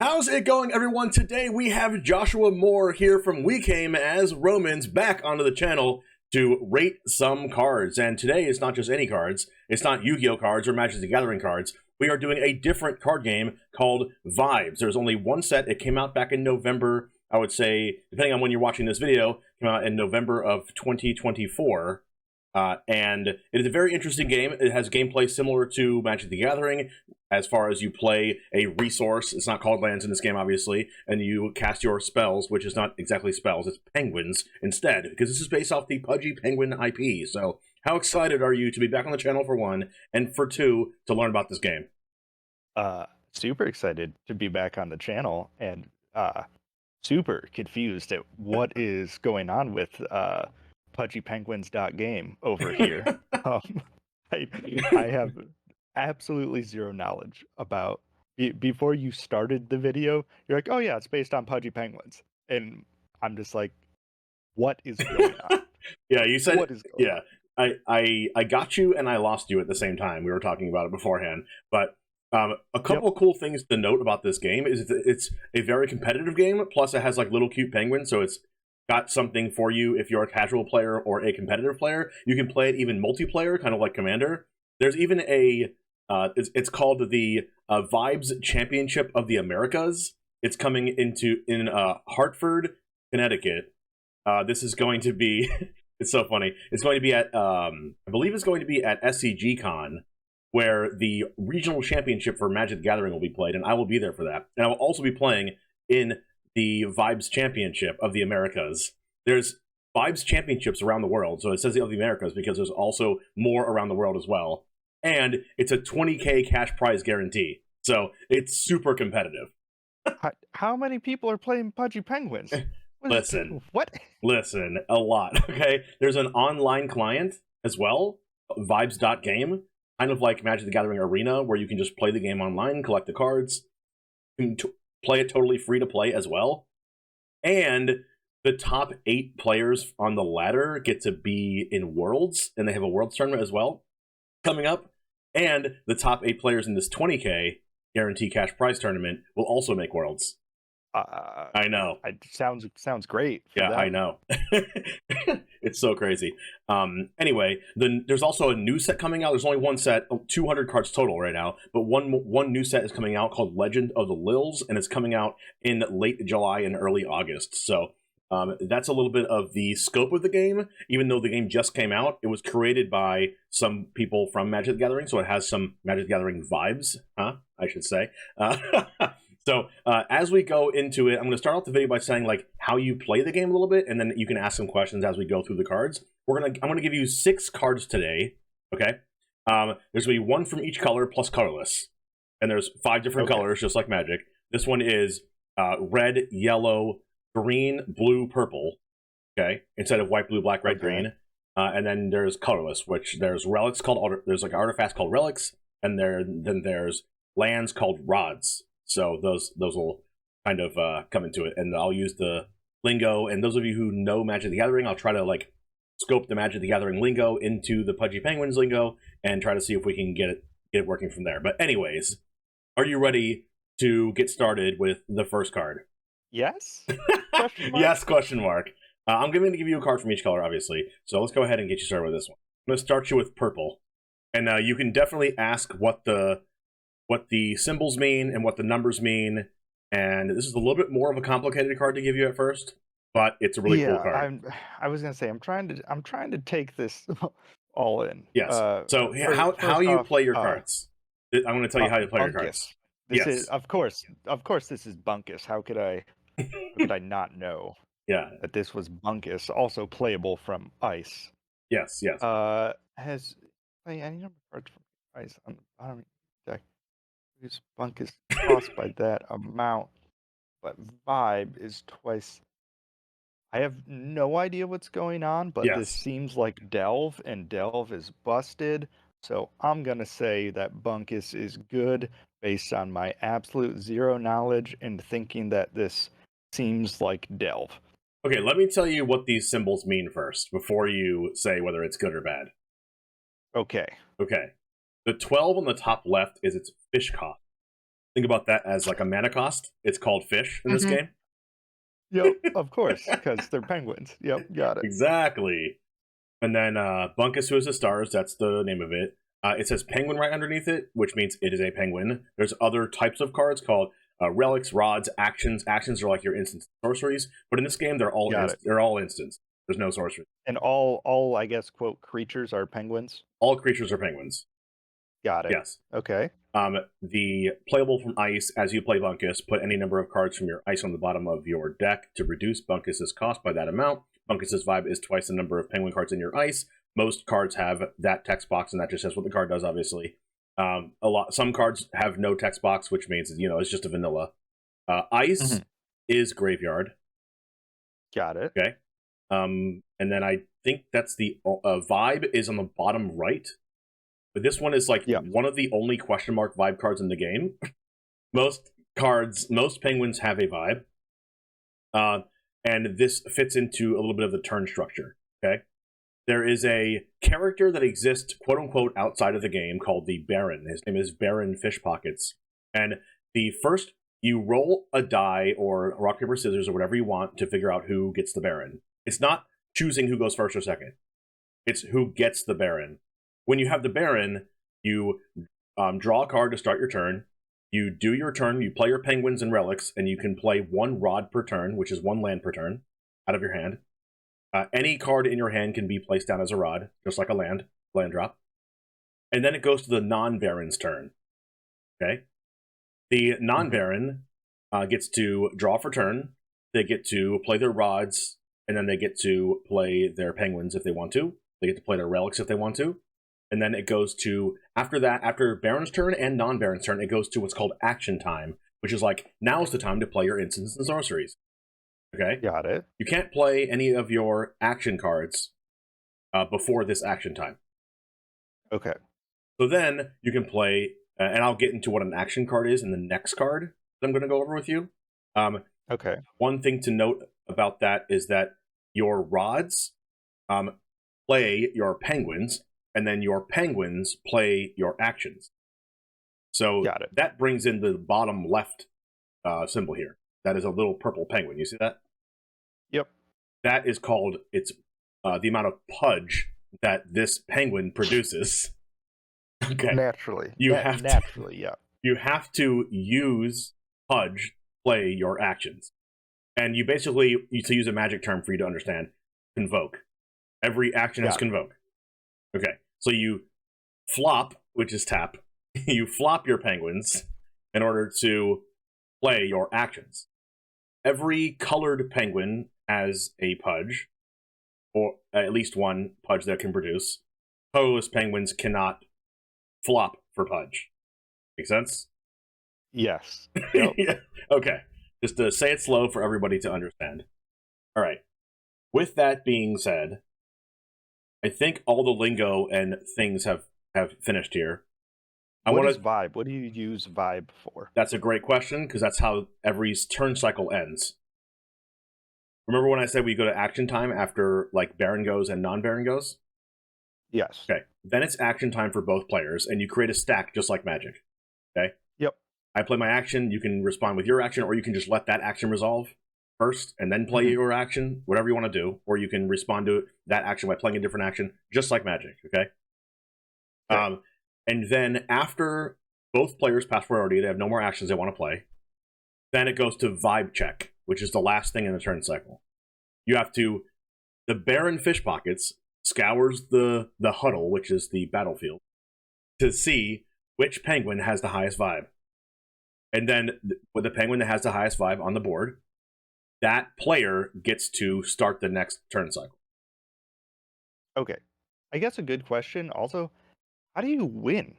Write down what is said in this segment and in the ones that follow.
How's it going, everyone? Today we have Joshua Moore here from We Came as Romans back onto the channel to rate some cards. And today it's not just any cards. It's not Yu-Gi-Oh cards or Magic the Gathering cards. We are doing a different card game called Vibes. There's only one set. It came out back in November, I would say, depending on when you're watching this video, it came out in November of 2024. And it is a very interesting game. It has gameplay similar to Magic the Gathering, as far as you play a resource. It's not called lands in this game, obviously, and you cast your spells, which is not exactly spells, it's penguins instead, because this is based off the Pudgy Penguin IP. So how excited are you to be back on the channel, for one, and for two, to learn about this game? Super excited to be back on the channel, and super confused at what is going on with pudgypenguins.game over here. I have absolutely zero knowledge about. Before you started the video, you're like, oh yeah, it's based on Pudgy Penguins, and I'm just like, what is going on? Yeah, you said what is going on? I got you and I lost you at the same time. We were talking about it beforehand, but a couple of cool things to note about this game is that it's a very competitive game, plus it has like little cute penguins, so it's got something for you if you're a casual player or a competitive player. You can play it even multiplayer, kind of like Commander. There's even a it's called the Vibes Championship of the Americas. It's coming in Hartford, Connecticut. This is going to be it's so funny. It's going to be at I believe it's going to be at SCG Con, where the regional championship for Magic the Gathering will be played, and I will be there for that. And I will also be playing in the Vibes Championship of the Americas. There's Vibes Championships around the world, so it says of the Americas because there's also more around the world as well. And it's a 20K cash prize guarantee, so it's super competitive. How many people are playing Pudgy Penguins? Listen, what? Listen, a lot. Okay, there's an online client as well, vibes.game, kind of like Magic the Gathering Arena, where you can just play the game online, collect the cards, and play it totally free to play as well. And the top 8 players on the ladder get to be in Worlds, and they have a Worlds tournament as well coming up. And the top 8 players in this 20K guarantee cash prize tournament will also make Worlds. I know. Sounds great. Yeah, them. I know. It's so crazy. Anyway, there's also a new set coming out. There's only one set, 200 cards total right now, but one new set is coming out called Legend of the Lils, and it's coming out in late July and early August. So that's a little bit of the scope of the game. Even though the game just came out, it was created by some people from Magic the Gathering, so it has some Magic the Gathering vibes, I should say. So as we go into it, I'm going to start off the video by saying like how you play the game a little bit, and then you can ask some questions as we go through the cards. I'm going to give you 6 cards today. Okay, there's going to be 1 from each color plus colorless, and there's 5 different colors, just like Magic. This one is red, yellow, green, blue, purple. Okay, instead of white, blue, black, red, green. And then there's colorless, which there's relics called there's like artifacts called relics, and then there's lands called rods. So those will kind of come into it, and I'll use the lingo. And those of you who know Magic the Gathering, I'll try to like scope the Magic the Gathering lingo into the Pudgy Penguins lingo, and try to see if we can get it working from there. But anyways, are you ready to get started with the first card? Yes. Yes, question mark. I'm going to give you a card from each color, obviously. So let's go ahead and get you started with this one. I'm going to start you with purple, and you can definitely ask what the symbols mean and what the numbers mean. And this is a little bit more of a complicated card to give you at first, but it's a really cool card. I was gonna say I'm trying to take this all in. Yes. So how you play your cards? I'm going to tell you how you play your cards. This is of course this is Bunkus. How could I not know? Yeah. That this was Bunkus, also playable from Ice. Yes. Yes. Has any number of cards from Ice on the bottom deck? This Bunkus cost by that amount, but Vibe is twice. I have no idea what's going on, but this seems like Delve, and Delve is busted. So I'm gonna say that Bunkus is good based on my absolute zero knowledge and thinking that this seems like Delve. Okay, let me tell you what these symbols mean first before you say whether it's good or bad. Okay. Okay. The 12 on the top left is its fish cost. Think about that as like a mana cost. It's called fish in this Mhm. game. Yep, of course, because they're penguins. Yep, got it. Exactly. And then Bunkus, who is the stars, that's the name of it. It says penguin right underneath it, which means it is a penguin. There's other types of cards called relics, rods, actions. Actions are like your instant sorceries, but in this game they're all Got it. they're all instants. There's no sorcery. And all I guess quote creatures are penguins. All creatures are penguins. Got it. Yes. Okay. The playable from ice, as you play Bunkus, put any number of cards from your ice on the bottom of your deck to reduce Bunkus's cost by that amount. Bunkus's vibe is twice the number of penguin cards in your ice. Most cards have that text box, and that just says what the card does, obviously. Some cards have no text box, which means, it's just a vanilla. Ice is graveyard. Got it. Okay. And then I think that's the vibe is on the bottom right. But this one is like one of the only question mark vibe cards in the game. Most penguins have a vibe. And this fits into a little bit of the turn structure. Okay. There is a character that exists, quote unquote, outside of the game called the Baron. His name is Baron Fishpockets. And you roll a die or rock, paper, scissors or whatever you want to figure out who gets the Baron. It's not choosing who goes first or second. It's who gets the Baron. When you have the Baron, you draw a card to start your turn. You do your turn, you play your penguins and relics, and you can play one rod per turn, which is one land per turn, out of your hand. Any card in your hand can be placed down as a rod, just like a land drop. And then it goes to the non-Baron's turn. Okay? The non-Baron gets to draw for turn. They get to play their rods, and then they get to play their penguins if they want to. They get to play their relics if they want to. And then it goes to, after Baron's turn and non-Baron's turn, it goes to what's called action time, which is like, now's the time to play your instants and sorceries. Okay? Got it. You can't play any of your action cards before this action time. Okay. So then you can play, and I'll get into what an action card is in the next card that I'm going to go over with you. Okay. One thing to note about that is that your rods play your penguins, and then your penguins play your actions. So that brings in the bottom left symbol here. That is a little purple penguin. You see that? Yep. That is called, it's the amount of pudge that this penguin produces. Okay. Naturally. You have to use pudge to play your actions. And you basically, to use a magic term for you to understand, convoke. Every action has convoke. Okay, so you flop, which is tap. You flop your penguins in order to play your actions. Every colored penguin has a pudge, or at least one pudge that can produce. Colorless penguins cannot flop for pudge. Make sense? Yes. Yep. Yeah. Okay, just to say it slow for everybody to understand. All right. With that being said, I think all the lingo and things have finished here. What is vibe? What do you use vibe for? That's a great question, because that's how every turn cycle ends. Remember when I said we go to action time after like Baron goes and non-Baron goes? Yes. Okay. Then it's action time for both players, and you create a stack just like Magic. Okay? Yep. I play my action, you can respond with your action, or you can just let that action resolve first and then play your action, whatever you want to do, or you can respond to that action by playing a different action, just like Magic, okay? And then after both players pass priority, they have no more actions they want to play, then it goes to vibe check, which is the last thing in the turn cycle. You have to, the Baron Fishpockets scours the huddle, which is the battlefield, to see which penguin has the highest vibe. And then with the penguin that has the highest vibe on the board, that player gets to start the next turn cycle. Okay. I guess a good question also, how do you win?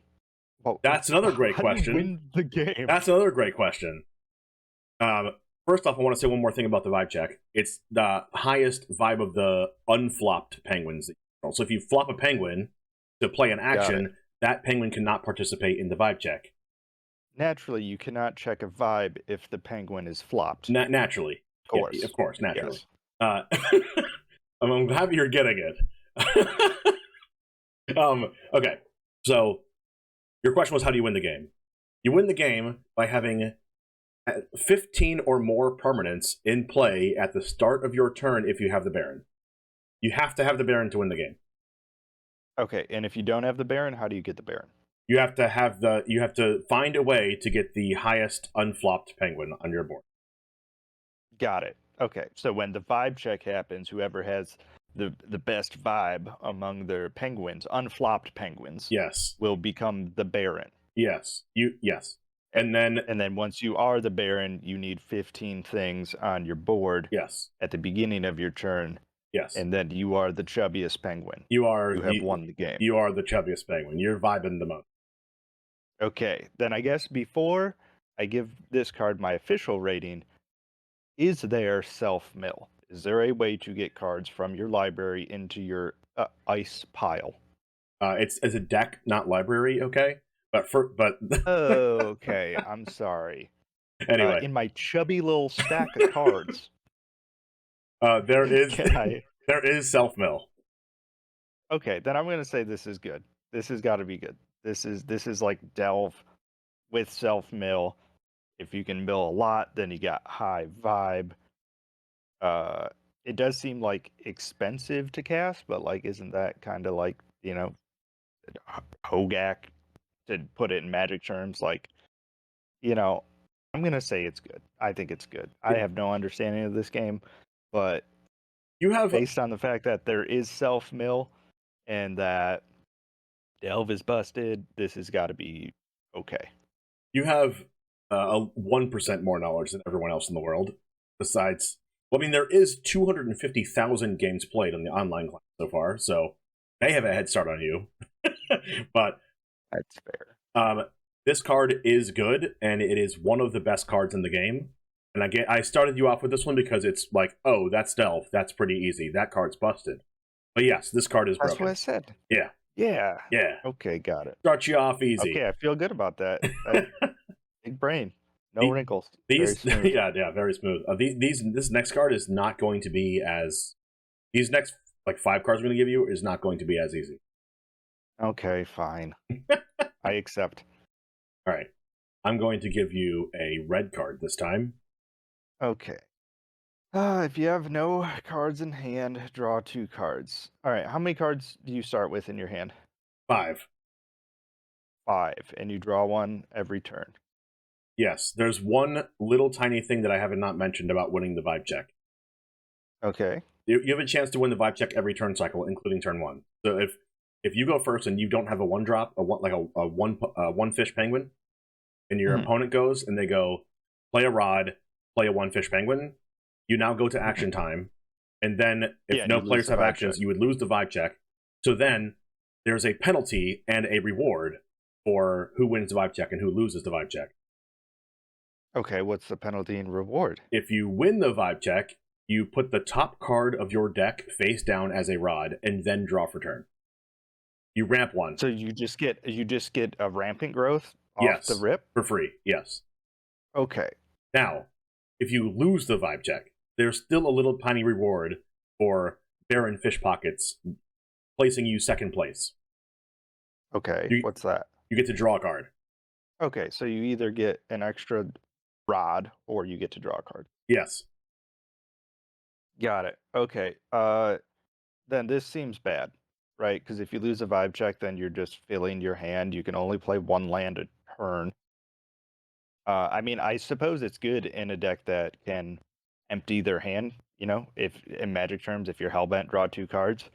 Well, that's another great question. How do you win the game? That's another great question. First off, I want to say one more thing about the vibe check. It's the highest vibe of the unflopped penguins. So if you flop a penguin to play an action, that penguin cannot participate in the vibe check. Naturally, you cannot check a vibe if the penguin is flopped. Naturally. Of course. Yeah, of course, naturally. Yes. I'm happy you're getting it. Okay, so your question was, how do you win the game? You win the game by having 15 or more permanents in play at the start of your turn if you have the Baron. You have to have the Baron to win the game. Okay, and if you don't have the Baron, how do you get the Baron? You have to find a way to get the highest unflopped penguin on your board. Got it. Okay, so when the vibe check happens, whoever has the best vibe among their penguins, unflopped penguins, Yes. will become the Baron. Yes. Yes. And then once you are the Baron, you need 15 things on your board. Yes. At the beginning of your turn. Yes. And then you are the chubbiest penguin. You have won the game. You are the chubbiest penguin. You're vibing the most. Okay, then I guess before I give this card my official rating, is there self-mill? Is there a way to get cards from your library into your ice pile? It's as a deck, not library, okay? But Okay, I'm sorry. Anyway, in my chubby little stack of cards, there is self-mill. Okay, then I'm gonna say this is good. This has got to be good. This is like Delve with self-mill. If you can mill a lot, then you got high vibe. It does seem like expensive to cast, but like, isn't that kind of like, Hogak, to put it in Magic terms? Like, I'm gonna say it's good. I think it's good. I have no understanding of this game, but based on the fact that there is self-mill and that Delve is busted, this has got to be okay. You have 1% more knowledge than everyone else in the world. Besides, well, I mean, there is 250,000 games played on the online class so far, so they have a head start on you. But that's fair. This card is good, and it is one of the best cards in the game. And I started you off with this one because it's like, oh, that's Delve. That's pretty easy. That card's busted. But yes, this card is broken. That's what I said. Yeah. Yeah. Yeah. Okay, got it. Start you off easy. Okay, I feel good about that. Big brain. No wrinkles. These, very smooth. yeah, very smooth. This next card is not going to be as... These next, 5 cards I'm going to give you is not going to be as easy. Okay, fine. I accept. All right. I'm going to give you a red card this time. Okay. If you have no cards in hand, draw 2 cards. All right, how many cards do you start with in your hand? 5. 5, and you draw 1 every turn. Yes, there's one little tiny thing that I haven't not mentioned about winning the vibe check. Okay. You have a chance to win the vibe check every turn cycle, including turn 1. So if you go first and you don't have a 1-drop, a one fish penguin, and your opponent goes and they go, play a rod, play a 1-fish penguin, you now go to action time, and then if no players have actions, you would lose the vibe check. So then there's a penalty and a reward for who wins the vibe check and who loses the vibe check. Okay, what's the penalty and reward? If you win the vibe check, you put the top card of your deck face down as a rod and then draw for turn. You ramp 1. So you just get a rampant growth off the rip? For free, yes. Okay. Now, if you lose the vibe check, there's still a little tiny reward for Baron Fish Pockets, placing you 2nd place. Okay, what's that? You get to draw a card. Okay, so you either get an extra rod or you get to draw a card. Yes. Got it. Okay. Then this seems bad, right? Because if you lose a vibe check, then you're just filling your hand. You can only play 1 land a turn. I mean, I suppose it's good in a deck that can empty their hand, if in Magic terms, if you're hellbent, draw 2 cards.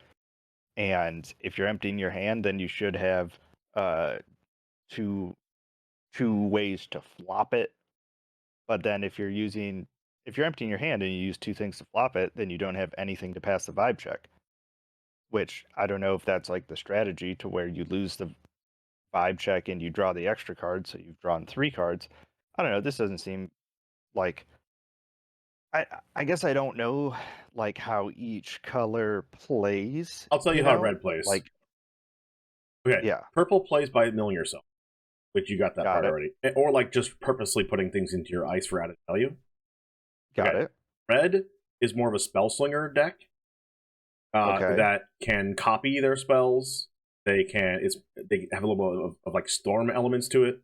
And if you're emptying your hand, then you should have two ways to flop it. But then if you're emptying your hand and you use 2 things to flop it, then you don't have anything to pass the vibe check. Which I don't know if that's like the strategy to where you lose the vibe check and you draw the extra card, so you've drawn 3 cards. I don't know. This doesn't seem like... I guess I don't know like how each color plays. I'll tell you how red plays. Okay. Yeah. Purple plays by milling yourself, which you got that part already. Or just purposely putting things into your ice for added value. Got it. Red is more of a spell slinger deck that can copy their spells. They have a little bit of storm elements to it.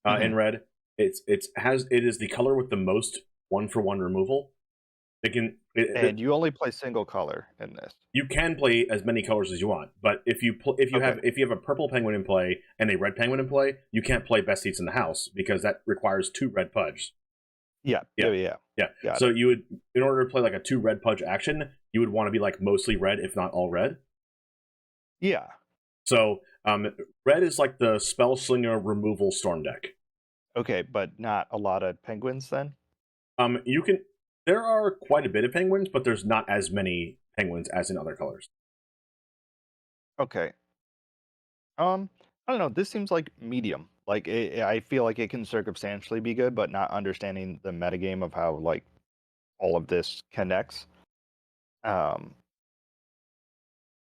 in red. It is the color with the most 1-for-1 removal. And you only play single color in this. You can play as many colors as you want, but if you have a purple penguin in play and a red penguin in play, you can't play best seats in the house because that requires 2 red pudge. Yeah. So you would, in order to play like a 2 red pudge action, you would want to be like mostly red, if not all red. Yeah. So red is like the spell slinger removal storm deck. Okay, but not a lot of penguins then? There are quite a bit of penguins, but there's not as many penguins as in other colors. Okay. I don't know. This seems like medium. Like I feel like it can circumstantially be good, but not understanding the metagame of how like all of this connects.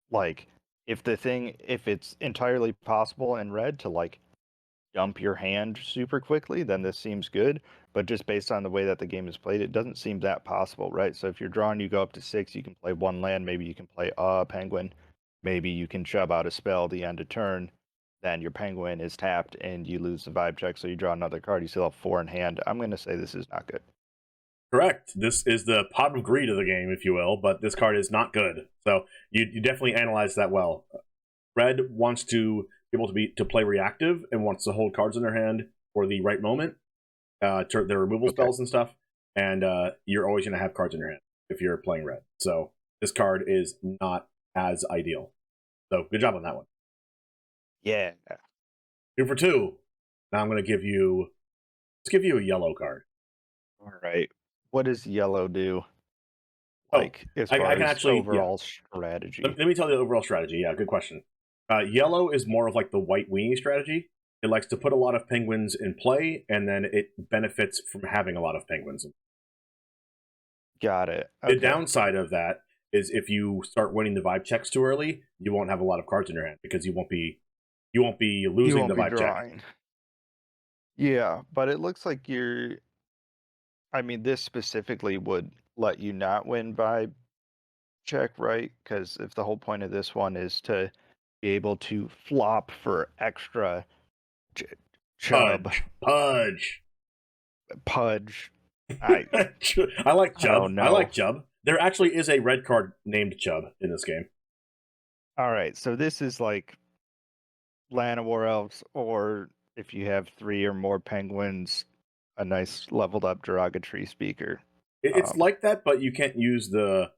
Like if it's entirely possible in red to like dump your hand super quickly, then this seems good. But just based on the way that the game is played, it doesn't seem that possible, right? So if you're drawing, you go up to 6, you can play 1 land, maybe you can play a penguin, maybe you can shove out a spell at the end of turn, then your penguin is tapped and you lose the vibe check, so you draw another card, you still have 4 in hand. I'm going to say this is not good. Correct. This is the pot of greed of the game, if you will, but this card is not good. So you definitely analyze that well. Red wants to be able to play reactive and wants to hold cards in their hand for the right moment, their removal spells and stuff, and you're always going to have cards in your hand if you're playing red. So this card is not as ideal. So good job on that one. Yeah. 2 for 2. Now I'm going to let's give you a yellow card. All right. What does yellow do? Like, as far as overall strategy. Let me tell you the overall strategy. Yeah, good question. Yellow is more of like the white weenie strategy. It likes to put a lot of penguins in play, and then it benefits from having a lot of penguins. Got it. Okay. The downside of that is if you start winning the vibe checks too early, you won't have a lot of cards in your hand because you won't be losing the vibe check. Yeah, but it looks like this specifically would let you not win vibe check, right? Because if the whole point of this one is to be able to flop for extra chub, pudge. I like Chub. I like Chub. There actually is a red card named Chub in this game. All right, so this is like Llanowar Elves, or if you have 3 or more penguins, a nice leveled up derogatory speaker. It's like that, but you can't use the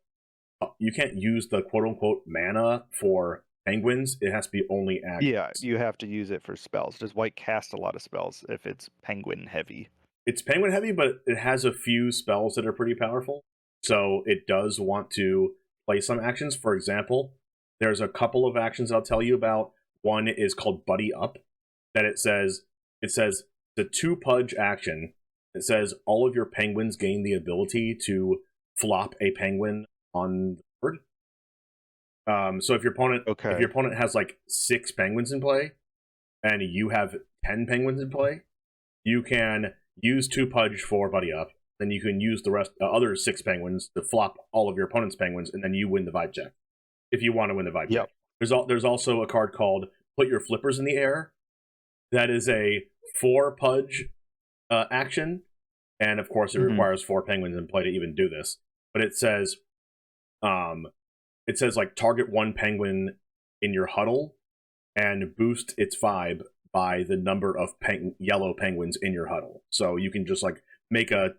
quote unquote mana for penguins. It has to be only actions. Yeah, you have to use it for spells. Does white cast a lot of spells if it's penguin heavy? It's penguin heavy, but it has a few spells that are pretty powerful. So it does want to play some actions. For example, there's a couple of actions I'll tell you about. One is called Buddy Up. That it says the 2 pudge action. It says all of your penguins gain the ability to flop a penguin on the board. So if your opponent has like 6 penguins in play, and you have 10 penguins in play, you can use 2 pudge for Buddy Up. Then you can use the rest other 6 penguins to flop all of your opponent's penguins, and then you win the vibe check. If you want to win the vibe check. There's also a card called Put Your Flippers in the Air. That is a 4 pudge action, and of course it requires 4 penguins in play to even do this. But it says like target 1 penguin in your huddle and boost its vibe by the number of yellow penguins in your huddle. So you can just like make a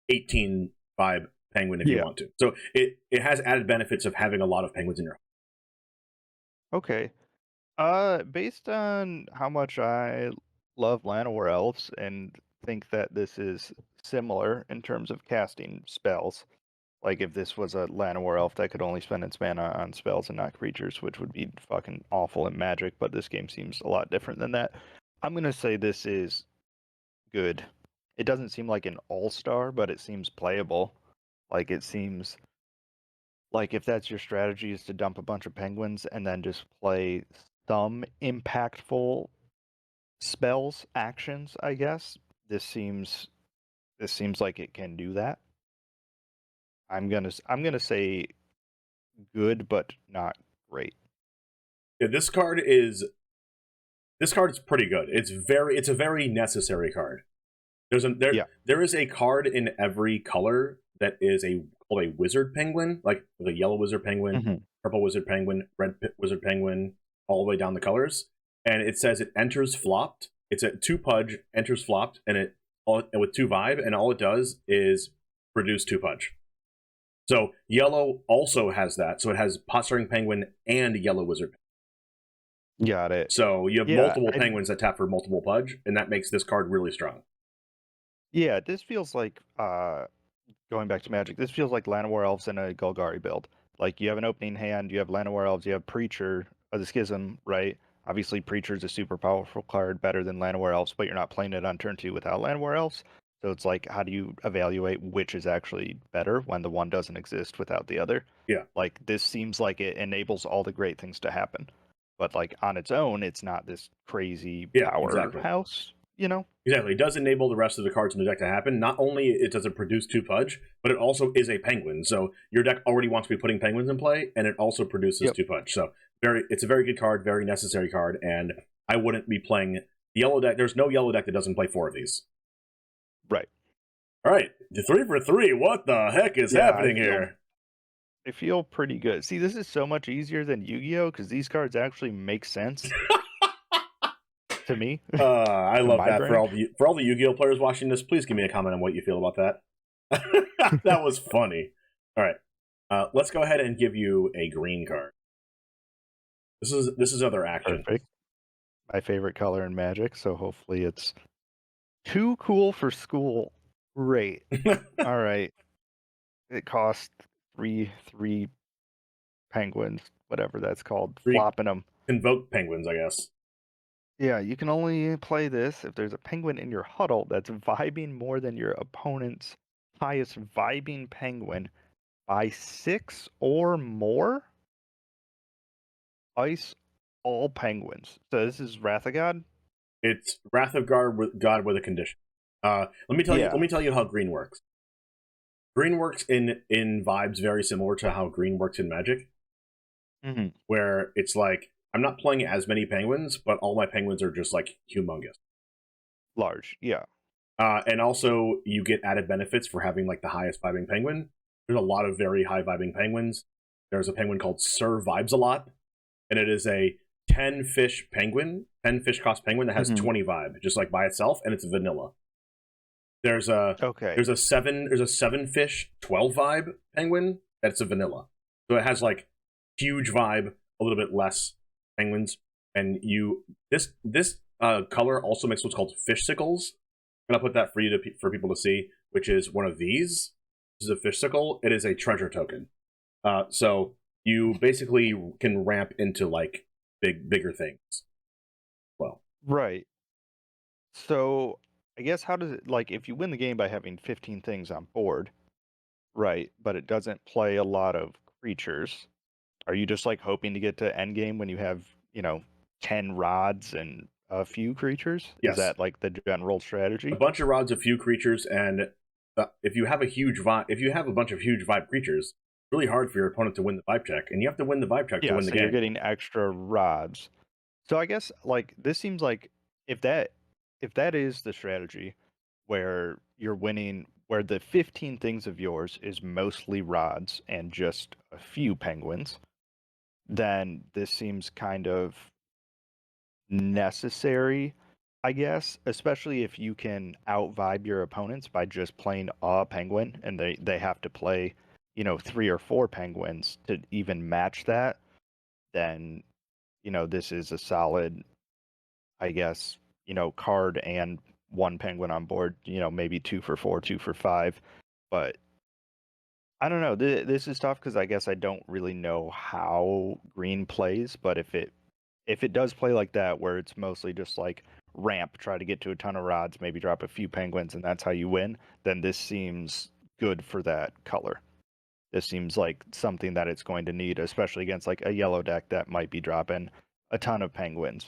18 vibe penguin if you want to. So it has added benefits of having a lot of penguins in your huddle. Okay. Based on how much I love Llanowar Elves and think that this is similar in terms of casting spells, like if this was a Llanowar Elf that could only spend its mana on spells and not creatures, which would be fucking awful in Magic, but this game seems a lot different than that. I'm gonna say this is good. It doesn't seem like an all-star, but it seems playable. Like it seems like if that's your strategy is to dump a bunch of penguins and then just play some impactful spells, actions, I guess. This seems like it can do that. I'm gonna say good, but not great. Yeah, this card is This card is pretty good. It's a very necessary card. There is a card in every color that is called a wizard penguin, like the yellow wizard penguin, purple wizard penguin, red wizard penguin, all the way down the colors. And it says it enters flopped. It's a 2 pudge, enters flopped, and with 2 vibe, and all it does is produce 2 pudge. So yellow also has that. So it has pot starting penguin and yellow wizard. Got it. So you have multiple penguins that tap for multiple pudge, and that makes this card really strong. Yeah, this feels like going back to Magic. This feels like Llanowar Elves in a Golgari build. Like you have an opening hand, you have Llanowar Elves, you have Preacher of the Schism, right? Obviously, Preacher is a super powerful card, better than Llanowar Elves, but you're not playing it on turn 2 without Llanowar Elves. So it's like, how do you evaluate which is actually better when the one doesn't exist without the other? Yeah. Like, this seems like it enables all the great things to happen. But, like, on its own, it's not this crazy powerhouse, you know? Exactly. It does enable the rest of the cards in the deck to happen. Not only does it produce 2 pudge, but it also is a penguin. So your deck already wants to be putting penguins in play, and it also produces 2 pudge. So it's a very good card, very necessary card, and I wouldn't be playing the yellow deck. There's no yellow deck that doesn't play 4 of these. Right. All right. The 3 for 3. What the heck is happening here? I feel pretty good. See, this is so much easier than Yu-Gi-Oh! Because these cards actually make sense to me. I love that. For all the Yu-Gi-Oh! Players watching this, please give me a comment on what you feel about that. That was funny. All right. Let's go ahead and give you a green card. This is other action. Perfect. My favorite color in Magic, so hopefully it's too cool for school. Great. All right. It costs 3 penguins, whatever that's called, flopping them. Invoke penguins, I guess. Yeah, you can only play this if there's a penguin in your huddle that's vibing more than your opponent's highest vibing penguin by 6 or more. Ice all penguins. So this is Wrath of God? It's Wrath of God with a condition. Let me tell you how green works. Green works in Vibes very similar to how green works in Magic. Where it's like, I'm not playing as many penguins, but all my penguins are just like humongous. Large, yeah. And also you get added benefits for having like the highest vibing penguin. There's a lot of very high vibing penguins. There's a penguin called Sir Vibes a Lot, and it is a 10 fish cost penguin that has 20 vibe, just like by itself, and it's vanilla. There's a 7 fish 12 vibe penguin that's a vanilla. So it has like huge vibe, a little bit less penguins, and this color also makes what's called fish sickles. I'm gonna put that for for people to see, which is one of these. This is a fish sickle. It is a treasure token. So you basically can ramp into like bigger things. Well, right. So I guess how does it, like, if you win the game by having 15 things on board, right, but it doesn't play a lot of creatures, are you just like hoping to get to endgame when you have, 10 rods and a few creatures? Yes. Is that like the general strategy? A bunch of rods, a few creatures, and if you have a bunch of huge vibe creatures, it's really hard for your opponent to win the vibe check, and you have to win the vibe check to win the game. You're getting extra rods. So I guess like this seems like if that is the strategy where you're winning, where the 15 things of yours is mostly rods and just a few penguins, then this seems kind of necessary, I guess, especially if you can out vibe your opponents by just playing a penguin and they have to play, 3 or 4 penguins to even match that, then, this is a solid, I guess, card and 1 penguin on board, maybe 2 for 4, 2 for 5. But I don't know. This is tough because I guess I don't really know how green plays, but if it does play like that, where it's mostly just like ramp, try to get to a ton of rods, maybe drop a few penguins, and that's how you win, then this seems good for that color. This seems like something that it's going to need, especially against like a yellow deck that might be dropping a ton of penguins.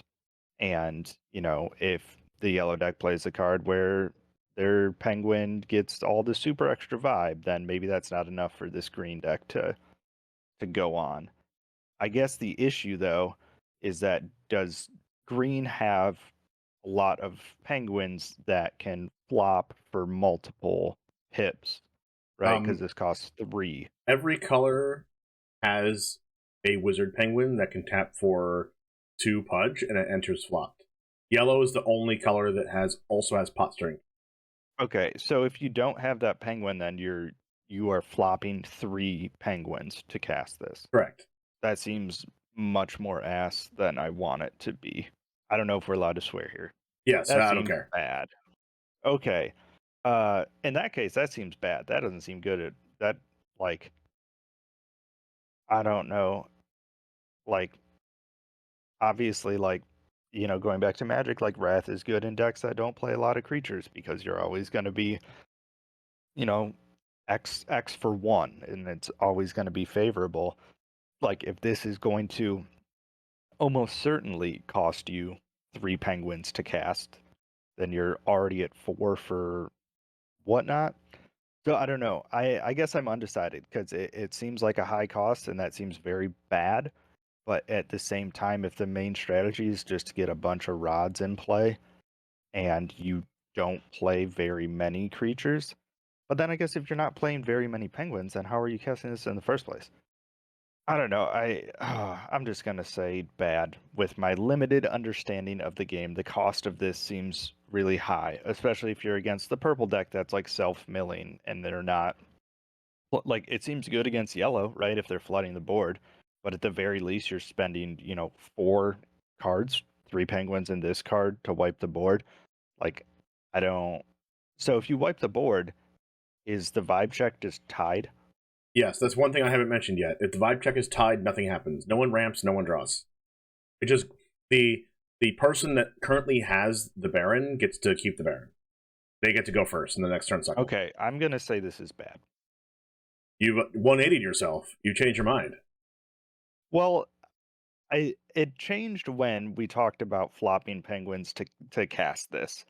And, if the yellow deck plays a card where their penguin gets all the super extra vibe, then maybe that's not enough for this green deck to go on. I guess the issue, though, is that does green have a lot of penguins that can flop for multiple hips, right? Because this costs 3. Every color has a wizard penguin that can tap for 2 pudge and it enters flopped. Yellow is the only color that also has pot string. Okay, so if you don't have that penguin, then you are flopping 3 penguins to cast this. Correct. That seems much more ass than I want it to be. I don't know if we're allowed to swear here. Yes, That I don't seems care. bad. Okay. In that case, that seems bad. That doesn't seem good. That, like, I don't know. Like, obviously, like, going back to Magic, like, Wrath is good in decks that don't play a lot of creatures because you're always going to be, you know, X for 1, and it's always going to be favorable. Like, if this is going to almost certainly cost you 3 penguins to cast, then you're already at 4 for whatnot. So I don't know. I guess I'm undecided because it seems like a high cost and that seems very bad. But at the same time, if the main strategy is just to get a bunch of rods in play and you don't play very many creatures, but then I guess if you're not playing very many penguins, then how are you casting this in the first place? I don't know. I'm just gonna say bad. With my limited understanding of the game, the cost of this seems really high, especially if you're against the purple deck that's like self-milling and they're not like it seems good against yellow, right? If they're flooding the board, but at the very least you're spending, 4 cards, 3 penguins in this card to wipe the board. Like I don't So if you wipe the board, is the vibe check just tied? Yes, that's one thing I haven't mentioned yet. If the vibe check is tied, nothing happens. No one ramps, no one draws. It just the person that currently has the Baron gets to keep the Baron. They get to go first in the next turn cycle. Okay, I'm gonna say this is bad. You've 180'd yourself. You change your mind. Well, it changed when we talked about flopping penguins to cast this,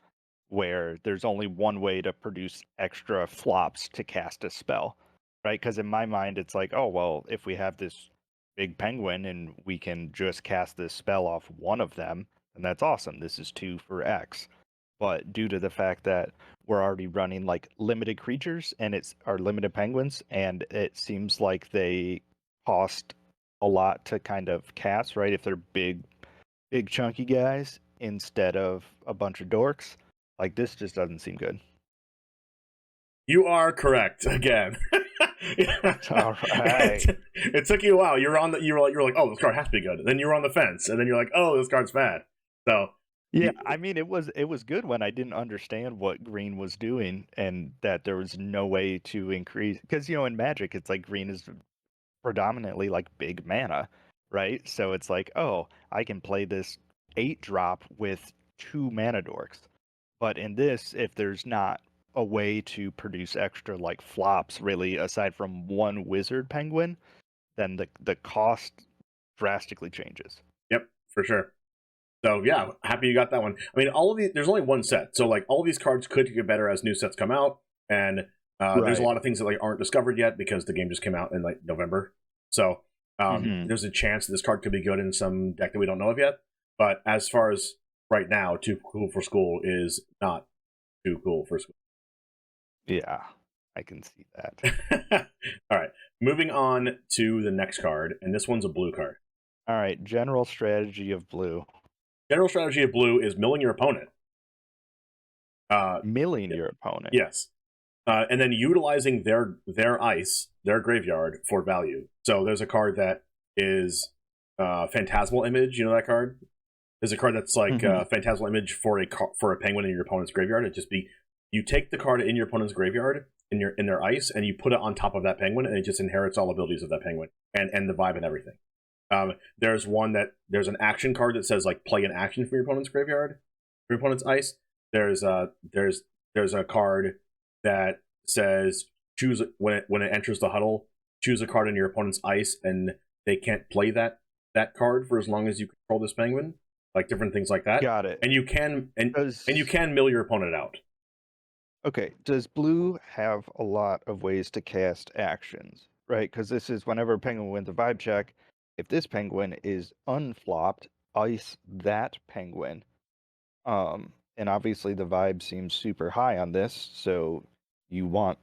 where there's only one way to produce extra flops to cast a spell, right? Because in my mind, it's like, oh well, if we have this big penguin and we can just cast this spell off one of them, then that's awesome. This is 2 for X. But due to the fact that we're already running like limited creatures and it's our limited penguins, and it seems like they cost a lot to kind of cast, right? If they're big chunky guys instead of a bunch of dorks, like this just doesn't seem good. You are correct again. All right. It took you a while. You were like, oh, this card has to be good. Then you were on the fence, and then you're like, oh, this card's bad. So Yeah, I mean it was good when I didn't understand what green was doing and that there was no way to increase because in Magic it's like green is predominantly like big mana, right? So it's like, oh, I can play this 8-drop with 2 mana dorks. But in this, if there's not a way to produce extra like flops really aside from 1 wizard penguin, then the cost drastically changes. yep, for sure. So yeah, happy you got that one. I mean, all of these. There's only one set, so like all of these cards could get better as new sets come out, and there's a Right. lot of things that like aren't discovered yet because the game just came out in like November. So Mhm. there's a chance that this card could be good in some deck that we don't know of yet. But as far as right now, too cool for school is not too cool for school. Yeah, I can see that. All right, moving on to the next card, and this one's a blue card. All right, general strategy of blue. General strategy of blue is milling your opponent. Milling your opponent. Yes. And then utilizing their ice, their graveyard for value. So there's a card that is Phantasmal Image. You know that card? There's a card that's like Phantasmal Image for a penguin in your opponent's graveyard. It just be you take the card in your opponent's graveyard in their ice and you put it on top of that penguin and it just inherits all abilities of that penguin and the vibe and everything. There's an action card that says like play an action for your opponent's graveyard, your opponent's ice. There's a card that says choose when it enters the huddle, choose a card in your opponent's ice, and they can't play that card for as long as you control this penguin. Like different things like that. Got it. And you can mill your opponent out. Okay, does blue have a lot of ways to cast actions, right? Because this is whenever a penguin wins a vibe check, if this penguin is unflopped ice that penguin. And obviously the vibe seems super high on this, so you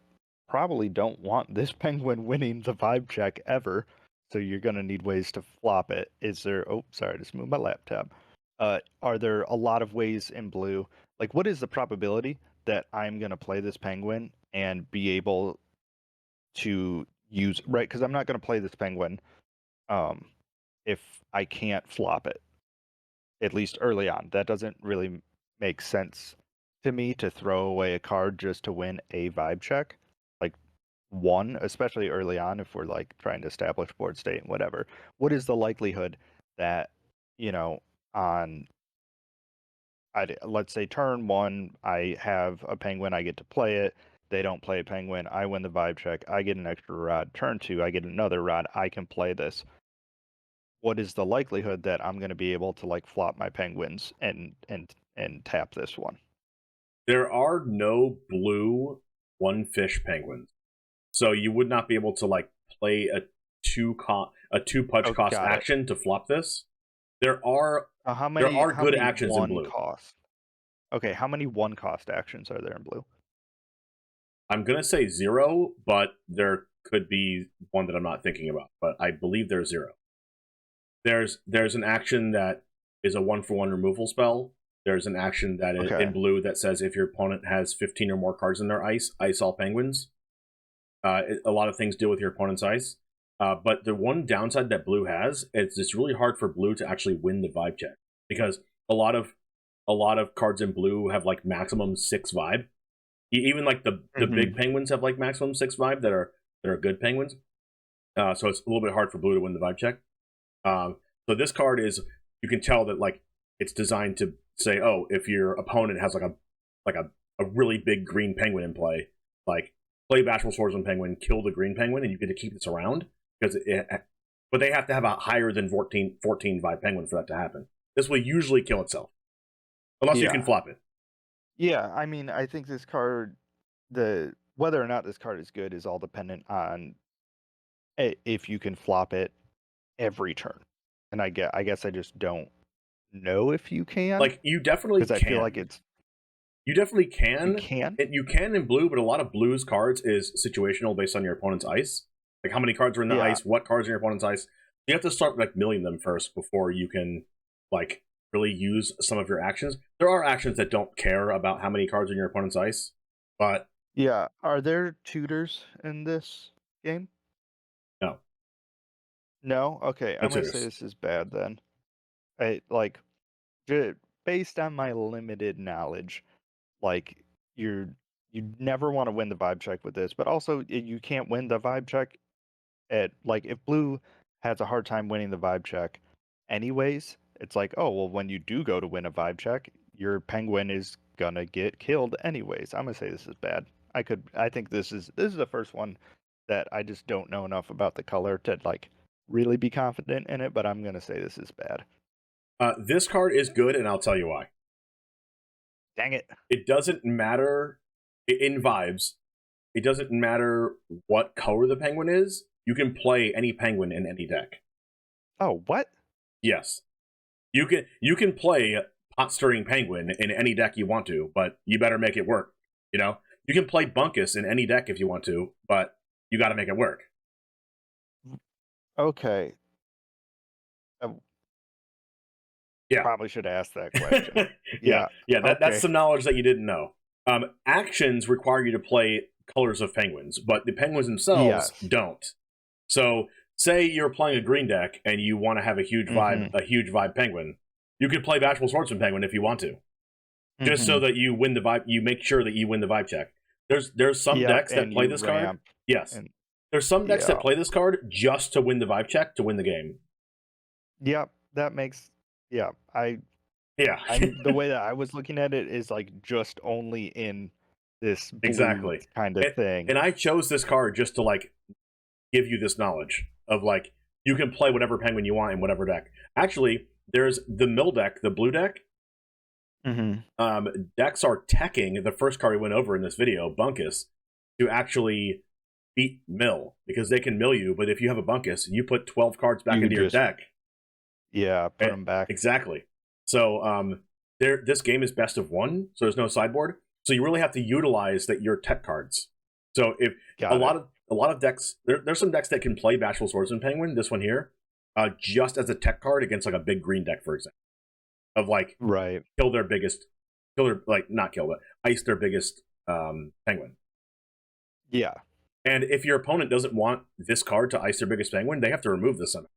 probably don't want this penguin winning the vibe check ever. So you're gonna need ways to flop it. Is there? Oh, sorry, I just moved my laptop. Are there a lot of ways in blue? Like, what is the probability that I'm gonna play this penguin and be able to use right? Because I'm not gonna play this penguin, um, if I can't flop it, at least early on. That doesn't really make sense to me to throw away a card just to win a vibe check. Like one, especially early on, if we're like trying to establish board state and whatever. What is the likelihood that, you know, on let's say turn one, I have a penguin, I get to play it. They don't play a penguin, I win the vibe check, I get an extra rod. Turn two, I get another rod, I can play this. What is the likelihood that I'm going to be able to like flop my penguins and tap this one? There are no blue one fish penguins, so you would not be able to like play a two punch cost Got it. action to flop this. There are How good many actions in blue. cost? Okay, how many one cost actions are there in blue? I'm gonna say 0, but there could be one that I'm not thinking about. But I believe there's 0. There's an action that is a 1-for-1 removal spell. There's an action that is in blue that says if your opponent has 15 or more cards in their ice all penguins. A lot of things deal with your opponent's ice. But the one downside that blue has is it's really hard for blue to actually win the vibe check, because a lot of cards in blue have like maximum 6 vibe. Even like the big penguins have like maximum 6 vibe that are good penguins. So it's a little bit hard for blue to win the vibe check. So this card is, you can tell that like it's designed to say, oh, if your opponent has like a really big green penguin in play, like play Bashful Swordsman Penguin, kill the green penguin, and you get to keep this around, because but they have to have a higher than 14 vibe penguin for that to happen. This will usually kill itself unless you can flop it. Yeah, I mean, I think this card, whether or not this card is good is all dependent on if you can flop it every turn. And I guess I just don't know if you can. Like, you definitely can. Because I feel like you definitely can. You can? You can in blue, but a lot of blue's cards is situational based on your opponent's ice. Like how many cards are in the ice, what cards are in your opponent's ice. You have to start like milling them first before you can like really use some of your actions. There are actions that don't care about how many cards are in your opponent's ice, but yeah. Are there tutors in this game? no. No? Okay, I'm gonna say this is bad then. I like based on my limited knowledge, like you never want to win the vibe check with this, but also you can't win the vibe check at like if blue has a hard time winning the vibe check anyways, it's like, oh well, when you do go to win a vibe check, your penguin is gonna get killed anyways. I'm gonna say this is bad. I think this is the first one that I just don't know enough about the color to like really be confident in it, but I'm gonna say this is bad. This card is good, and I'll tell you why. Dang it. It doesn't matter in vibes. It doesn't matter what color the penguin is. You can play any penguin in any deck. Oh, what? Yes. You can play Pot Stirring Penguin in any deck you want to, but you better make it work. You know? You can play Bunkus in any deck if you want to, but you got to make it work. Okay. Yeah. Probably should ask that question. yeah. That's some knowledge that you didn't know. Actions require you to play colors of penguins, but the penguins themselves don't. So, say you're playing a green deck and you want to have a huge vibe penguin, you can play Bashful Swordsman Penguin if you want to, just so that you win the vibe. You make sure that you win the vibe check. There's some decks that play this card. Yes, there's some decks that play this card just to win the vibe check to win the game. Yep, that makes the way that I was looking at it is like just only in this blue kind of thing. And I chose this card just to like give you this knowledge of like you can play whatever penguin you want in whatever deck. Actually, there's the mill deck, the blue deck. Decks are teching the first card we went over in this video, Bunkus, to actually beat mill, because they can mill you, but if you have a Bunkus, you put 12 cards back into your deck. Yeah, put them back. Exactly. So this game is best of one, so there's no sideboard. So you really have to utilize that your tech cards. So if a lot of decks, there's some decks that can play Bashful Swordsman Penguin. This one here, just as a tech card against like a big green deck, for example, of like kill their biggest, not kill, but ice their biggest penguin. Yeah. And if your opponent doesn't want this card to ice their biggest penguin, they have to remove this somehow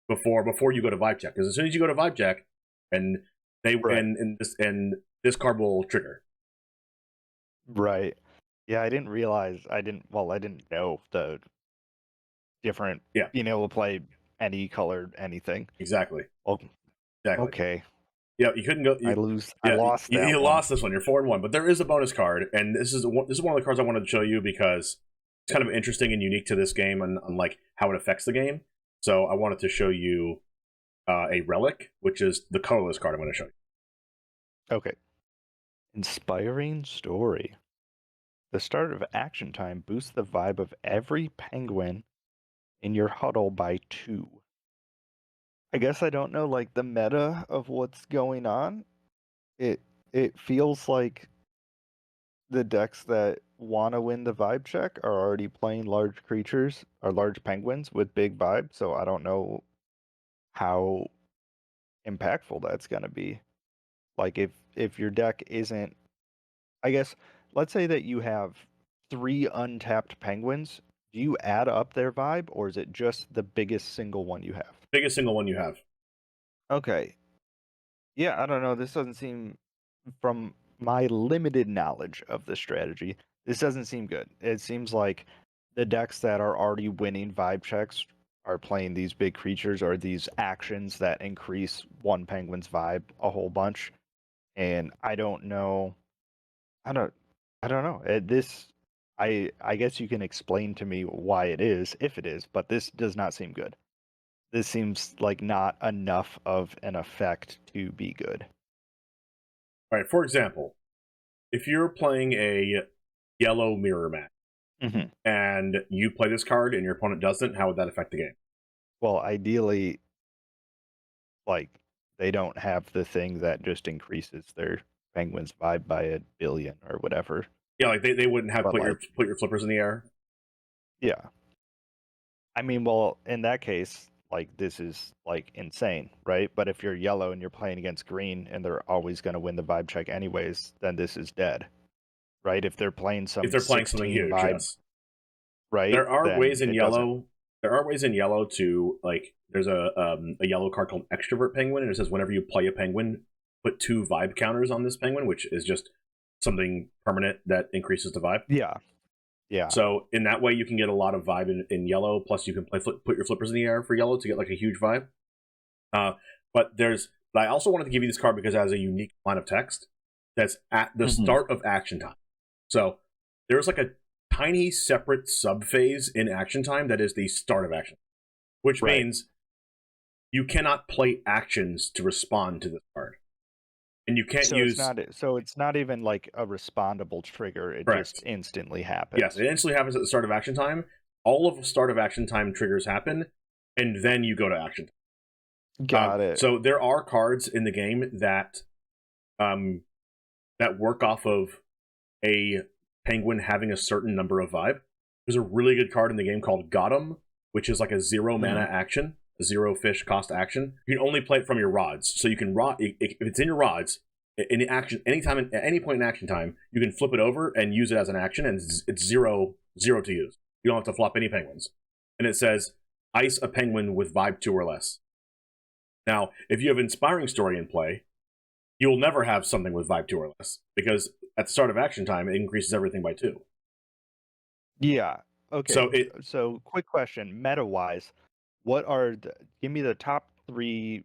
before you go to vibe check. Because as soon as you go to vibe check, and this card will trigger. Right. Yeah, I didn't realize. I didn't know the different. Yeah. Being able to play any colored anything. Exactly. Exactly. Okay. Yeah, you couldn't go. I lost that. You lost this one. You're 4-1, but there is a bonus card, and this is one of the cards I wanted to show you because it's kind of interesting and unique to this game and like how it affects the game. So I wanted to show you a relic, which is the colorless card I'm going to show you. Okay. Inspiring story. The start of action time boosts the vibe of every penguin in your huddle by 2. I guess I don't know like the meta of what's going on. It feels like the decks that want to win the vibe check are already playing large creatures or large penguins with big vibe, so I don't know how impactful that's going to be. Like if your deck isn't, I guess, let's say that you have 3 untapped penguins, do you add up their vibe or is it just the biggest single one you have? Biggest single one you have. Okay. Yeah, I don't know. This doesn't seem, from my limited knowledge of the strategy, this doesn't seem good. It seems like the decks that are already winning vibe checks are playing these big creatures or these actions that increase one penguin's vibe a whole bunch. And I don't know. I don't know. I guess you can explain to me why it is, if it is, but this does not seem good. This seems like not enough of an effect to be good. All right, for example, if you're playing a yellow mirror match and you play this card and your opponent doesn't, how would that affect the game? Well, ideally, like, they don't have the thing that just increases their penguin's vibe by 1 billion or whatever. Yeah, like they wouldn't have put your flippers in the air. Yeah. I mean, well, in that case, like, this is like insane, right? But if you're yellow and you're playing against green and they're always going to win the vibe check anyways, then this is dead, right? If they're playing something huge, vibe, yes. Right? There are ways in yellow. There are ways in yellow to like. There's a yellow card called Extrovert Penguin, and it says whenever you play a penguin, put 2 vibe counters on this penguin, which is just something permanent that increases the vibe. Yeah. Yeah. So in that way, you can get a lot of vibe in yellow. Plus, you can put your flippers in the air for yellow to get like a huge vibe. But I also wanted to give you this card because it has a unique line of text that's at the start of action time. So there's like a tiny separate sub phase in action time that is the start of action, which means you cannot play actions to respond to this card. And you can't use... It's not even like a respondable trigger. It just instantly happens. Yes, it instantly happens at the start of action time. All of the start of action time triggers happen, and then you go to action time. Got it. So there are cards in the game that work off of a penguin having a certain number of vibe. There's a really good card in the game called Got 'em, which is like a 0 mana action. 0 fish cost action. You can only play it from your rods, so you can if it's in your rods in action anytime at any point in action time, you can flip it over and use it as an action, and it's zero to use. You don't have to flop any penguins, and it says ice a penguin with vibe 2 or less. Now, if you have Inspiring Story in play, you will never have something with vibe 2 or less because at the start of action time, it increases everything by 2. Yeah. Okay. So quick question, meta wise. Give me the top 3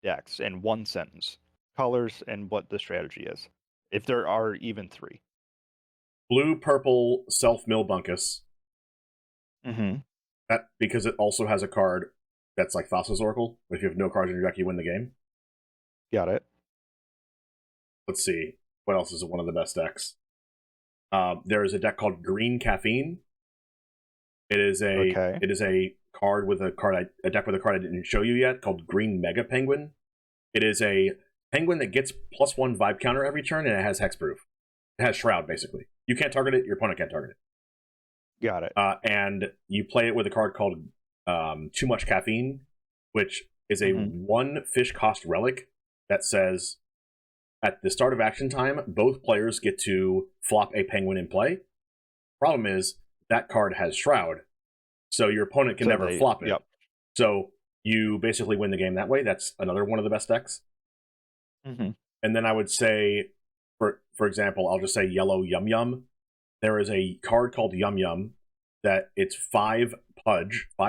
decks in one sentence, colors, and what the strategy is, if there are even 3. Blue, purple, self-mill Bunkus. That because it also has a card that's like Thassa's Oracle. If you have no cards in your deck, you win the game. Got it. Let's see. What else is one of the best decks? There is a deck called Green Caffeine. It is a card with a deck with a card I didn't show you yet called Green Mega Penguin. It is a penguin that gets +1 vibe counter every turn, and it has hexproof. It has Shroud, basically. You can't target it, your opponent can't target it. Got it. And you play it with a card called Too Much Caffeine, which is a 1 fish cost relic that says, at the start of action time, both players get to flop a penguin in play. Problem is, that card has Shroud, so your opponent can never flop it. Yep. So you basically win the game that way. That's another one of the best decks. And then I would say, for example, I'll just say yellow Yum Yum. There is a card called Yum Yum that it's 5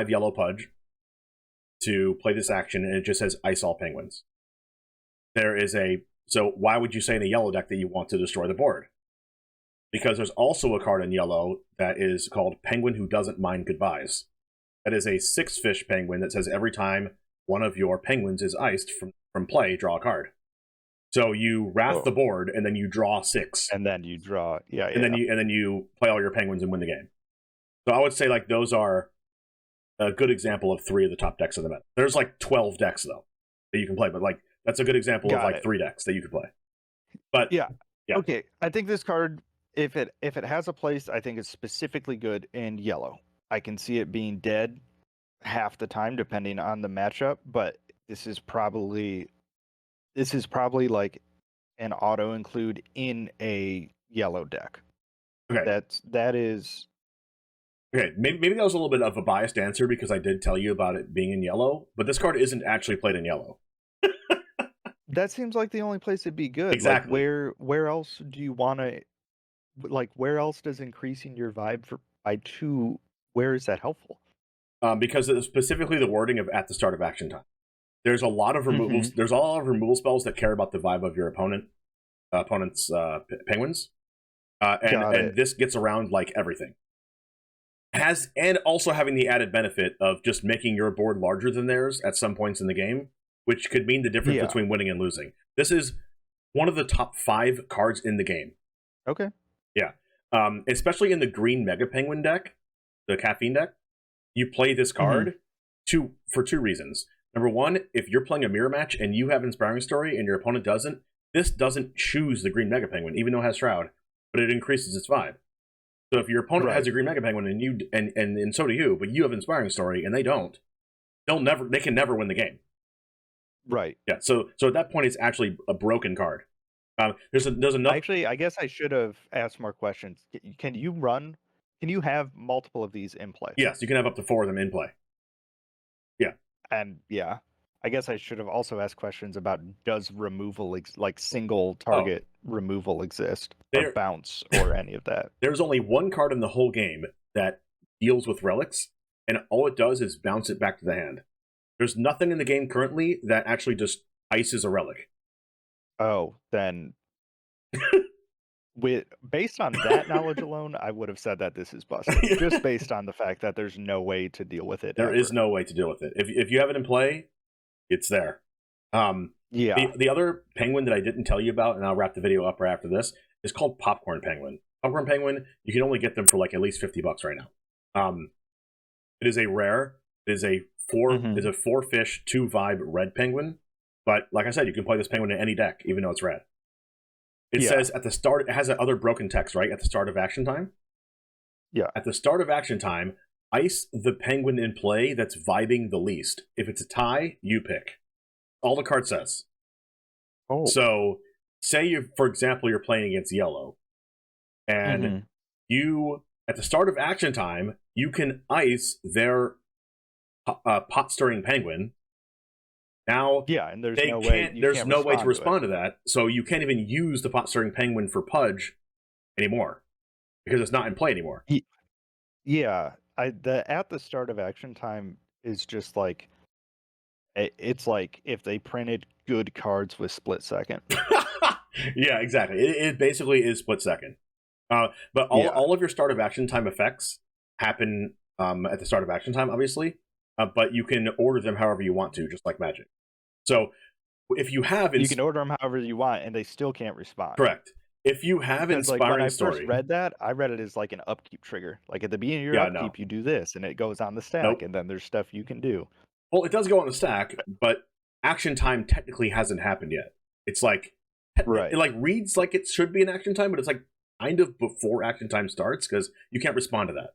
yellow pudge to play this action, and it just says ice all penguins. So why would you say in a yellow deck that you want to destroy the board? Because there's also a card in yellow that is called Penguin Who Doesn't Mind Goodbyes. That is a 6-fish penguin that says every time one of your penguins is iced from play, draw a card. So you wrath the board, and then you draw 6. And then you draw, and then you play all your penguins and win the game. So I would say like those are a good example of 3 of the top decks of the meta. There's like 12 decks though that you can play, but like that's a good example of like 3 decks that you could play. But yeah. Okay, I think this card, if it has a place, I think it's specifically good in yellow. I can see it being dead half the time depending on the matchup, but this is probably like an auto include in a yellow deck. Okay. That is okay. Maybe that was a little bit of a biased answer because I did tell you about it being in yellow, but this card isn't actually played in yellow. That seems like the only place it'd be good. Exactly. Like where else do you want to, like, where else does increasing your vibe by 2, where is that helpful? Because it's specifically the wording of at the start of action time. There's a lot of removals. There's a lot of removal spells that care about the vibe of your opponent's penguins, and this gets around like everything. And also having the added benefit of just making your board larger than theirs at some points in the game, which could mean the difference between winning and losing. This is one of the top 5 cards in the game. Okay. Yeah. Especially in the Green Mega Penguin deck, the caffeine deck, you play this card for 2 reasons. Number 1, if you're playing a mirror match and you have Inspiring Story and your opponent doesn't, this doesn't choose the Green Mega Penguin, even though it has Shroud, but it increases its vibe. So if your opponent has a Green Mega Penguin and so do you, but you have Inspiring Story and they don't, they can never win the game. Right. Yeah. So at that point, it's actually a broken card. There's enough. Actually, I guess I should have asked more questions. Can you have multiple of these in play? Yes, you can have up to 4 of them in play. Yeah. And I guess I should have also asked questions about does removal like single target removal exist, or bounce, or any of that. There's only 1 card in the whole game that deals with relics, and all it does is bounce it back to the hand. There's nothing in the game currently that actually just ices a relic. Oh, then based on that knowledge alone, I would have said that this is busted. Just based on the fact that there's no way to deal with it. There is no way to deal with it. If you have it in play, it's there. The other penguin that I didn't tell you about, and I'll wrap the video up right after this, is called Popcorn Penguin. Popcorn Penguin, you can only get them for like at least $50 right now. It is a rare. It is a 4-fish, 2-vibe red penguin. But like I said, you can play this penguin in any deck, even though it's red. It says at the start, it has that other broken text, right? At the start of action time? Yeah. At the start of action time, ice the penguin in play that's vibing the least. If it's a tie, you pick. All the card says. Oh. So, say, for example, you're playing against yellow, and you, at the start of action time, you can ice their pot-stirring penguin. Now, and there's no way to respond to that, so you can't even use the pot-stirring penguin for Pudge anymore, because it's not in play anymore. Yeah, at the start of action time is just like, it's like if they printed good cards with split second. Yeah, exactly. It basically is split second. But all of your start of action time effects happen at the start of action time, obviously, but you can order them however you want to, just like Magic. So if you have... you can order them however you want, and they still can't respond. Correct. If you have Because like when Inspiring I first Story, read that, I read it as like an upkeep trigger. Like at the beginning of your yeah, no, upkeep, you do this, and it goes on the stack, nope. and then there's stuff you can do. Well, it does go on the stack, but action time technically hasn't happened yet. It's like it Right. like reads like it should be an action time, but it's like kind of before action time starts because you can't respond to that.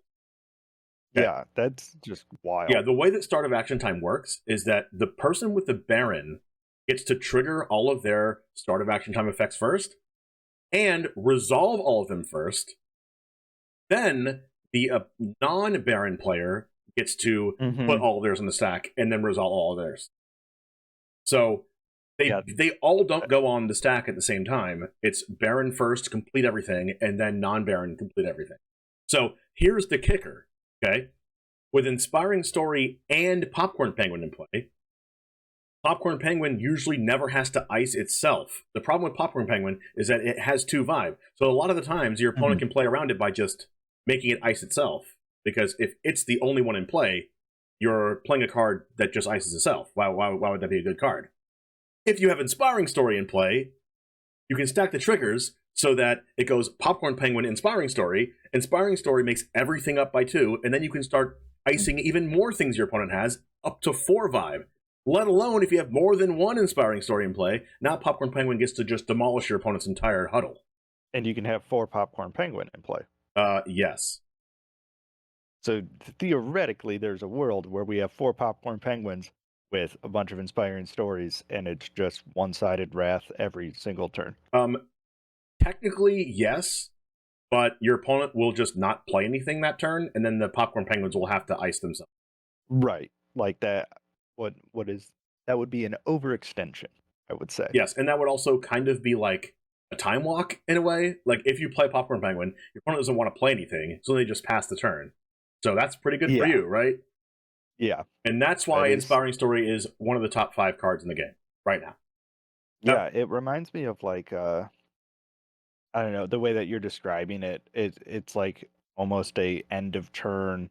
Okay? Yeah, that's just wild. Yeah, the way that start of action time works is that the person with the Baron gets to trigger all of their start of action time effects first and resolve all of them first. Then the non-Baron player gets to put all of theirs in the stack and then resolve all of theirs. So they all don't go on the stack at the same time. It's Baron first, complete everything, and then non-Baron, complete everything. So here's the kicker, okay? With Inspiring Story and Popcorn Penguin in play, Popcorn Penguin usually never has to ice itself. The problem with Popcorn Penguin is that it has 2 vibe. So a lot of the times your opponent can play around it by just making it ice itself. Because if it's the only one in play, you're playing a card that just ices itself. Why would that be a good card? If you have Inspiring Story in play, you can stack the triggers so that it goes Popcorn Penguin, Inspiring Story. Inspiring Story makes everything up by 2, and then you can start icing even more things your opponent has, up to 4 vibe. Let alone if you have more than 1 Inspiring Story in play, now Popcorn Penguin gets to just demolish your opponent's entire huddle. And you can have 4 Popcorn Penguin in play. Yes. So theoretically, there's a world where we have 4 Popcorn Penguins with a bunch of Inspiring Stories, and it's just one-sided wrath every single turn. Technically, yes, but your opponent will just not play anything that turn, and then the Popcorn Penguins will have to ice themselves. Right. Like that. What is that would be an overextension, I would say. Yes, and that would also kind of be like a time walk in a way. Like if you play Popcorn Penguin, your opponent doesn't want to play anything, so they just pass the turn. So that's pretty good for you, right? Yeah. And that's why Inspiring Story is one of the top 5 cards in the game right now. Yeah, it reminds me of like I don't know, the way that you're describing it, it's like almost a end of turn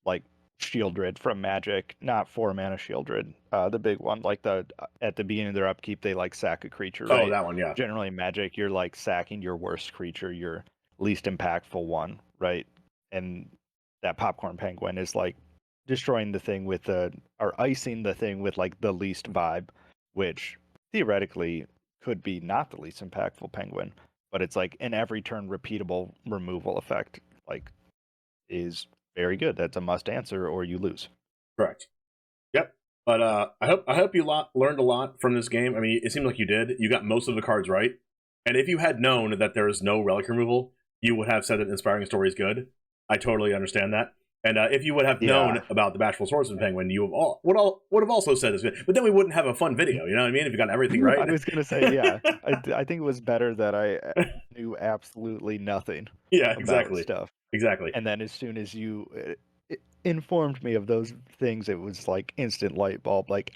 like Shieldred from Magic, not 4-mana Shieldred, the big one, like at the beginning of their upkeep they like sack a creature, right? Oh, that one, yeah. Generally in Magic you're like sacking your worst creature, your least impactful one, right? And that Popcorn Penguin is like destroying the thing with or icing the thing with like the least vibe, which theoretically could be not the least impactful penguin, but it's like an every turn repeatable removal effect, like is very good. That's a must answer or you lose. Correct. Yep. But I hope you learned a lot from this game. I mean, it seemed like you did. You got most of the cards right. And if you had known that there is no relic removal, you would have said that Inspiring Story is good. I totally understand that. And if you would have known about the Bashful Swordsman Penguin, you would have also said this good. But then we wouldn't have a fun video, you know what I mean? If you got everything right. I was going to say, yeah. I think it was better that I knew absolutely nothing about stuff. Exactly. And then as soon as you informed me of those things, it was like instant light bulb, like,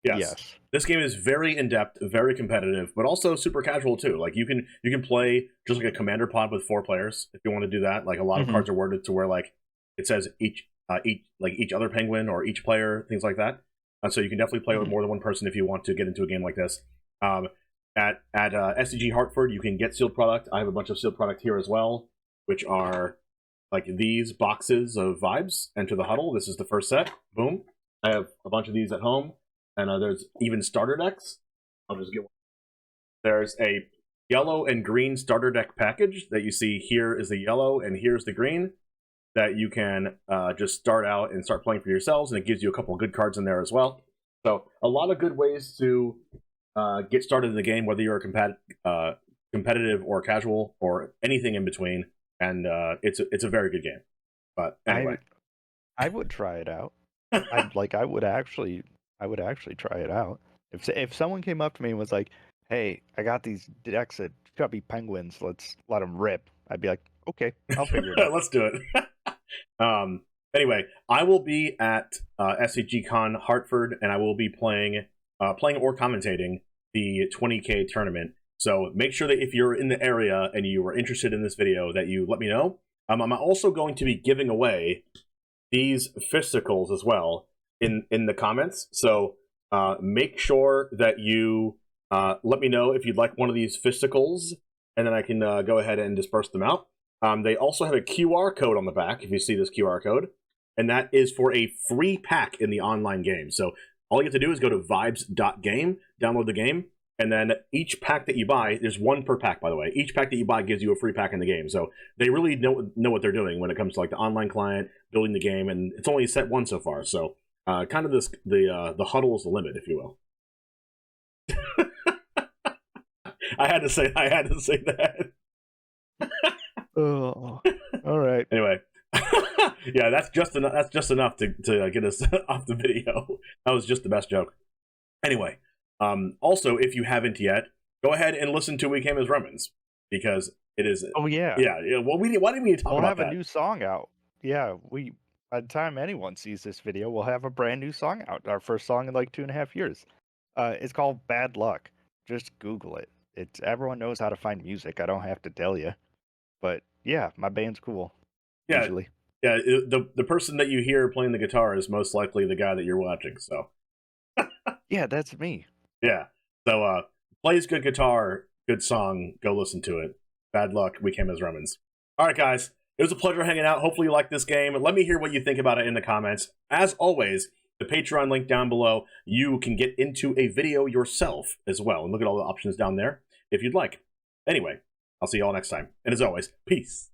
yes. This game is very in-depth, very competitive, but also super casual too. Like you can play just like a commander pod with 4 players if you want to do that. Like a lot of cards are worded to where like it says each other penguin or each player, things like that. So you can definitely play with more than one person if you want to get into a game like this. At SCG Hartford, you can get sealed product. I have a bunch of sealed product here as well, which are like these boxes of Vibes. Enter the Huddle. This is the first set. Boom. I have a bunch of these at home. And there's even starter decks. I'll just get one. There's a yellow and green starter deck package that you see here is the yellow and here's the green that you can just start out and start playing for yourselves. And it gives you a couple of good cards in there as well. So a lot of good ways to get started in the game, whether you're a competitive or casual or anything in between. And it's a very good game. But anyway. I would try it out. I would actually try it out. If someone came up to me and was like, "Hey, I got these decks of chubby penguins. Let's let them rip," I'd be like, "Okay, I'll figure it out." Let's do it. Anyway, I will be at SCG Con Hartford, and I will be playing or commentating the 20K tournament. So make sure that if you're in the area and you are interested in this video, that you let me know. I'm also going to be giving away these fisticles as well in the comments. So make sure that you let me know if you'd like one of these fisticles. and then I can go ahead and disperse them out. They also have a QR code on the back, if you see this QR code, and that is for a free pack in the online game. So all you have to do is go to vibes.game, download the game, and then each pack that you buy, there's one per pack, by the way. Each pack that you buy gives you a free pack in the game. So they really know what they're doing when it comes to like the online client, building the game, and it's only set 1 so far. So kind of the huddle is the limit, if you will. I had to say that. Oh, all right. Anyway, yeah, that's just enough to get us off the video. That was just the best joke. Anyway, also, if you haven't yet, go ahead and listen to We Came as Romans, because it is. Oh yeah. Well, why didn't we talk about that? We'll have a new song out. Yeah, by the time anyone sees this video, we'll have a brand new song out. Our first song in like 2.5 years. It's called Bad Luck. Just Google it. Everyone knows how to find music. I don't have to tell you. But yeah, my band's cool. Yeah, usually. Yeah. The person that you hear playing the guitar is most likely the guy that you're watching. So. Yeah, that's me. Yeah. So plays good guitar, good song. Go listen to it. Bad Luck. We Came as Romans. All right, guys. It was a pleasure hanging out. Hopefully you like this game. Let me hear what you think about it in the comments. As always, the Patreon link down below. You can get into a video yourself as well. And look at all the options down there if you'd like. Anyway, I'll see you all next time. And as always, peace.